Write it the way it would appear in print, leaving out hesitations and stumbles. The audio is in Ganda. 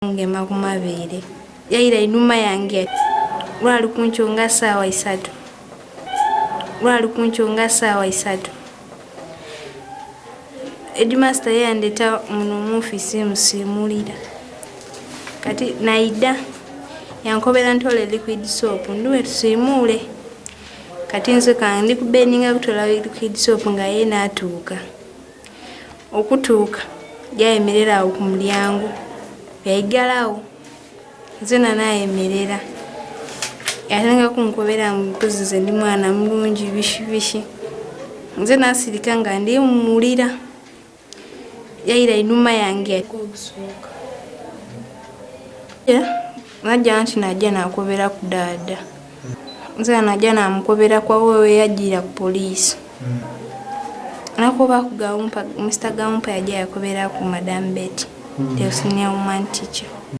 ngema ku mabeere yayira inuma yange lwali kunchonga saawa 3 HeadMaster yandeta muno mu office musimulira kati naida yankobera ntole liquid soap nduwe tusimule kati nze kandi kubeninga kutola liquid soap nga yena atuuka okutuuka yayemerera ku mulyango yaigalawo nzena nayemerera yatenga kunkobera mpuzize ndi mwana mulungi bishi nzena asirika nga ndi mumulira yayira inuma yange okusuka najja nti najja nakobera ku dada nzena najja namukobera kwa wewe yajira ku police nakoba ku Gawumpa Mr. Gawumpa yajja yakobera ku Madam Betty the senior woman teacher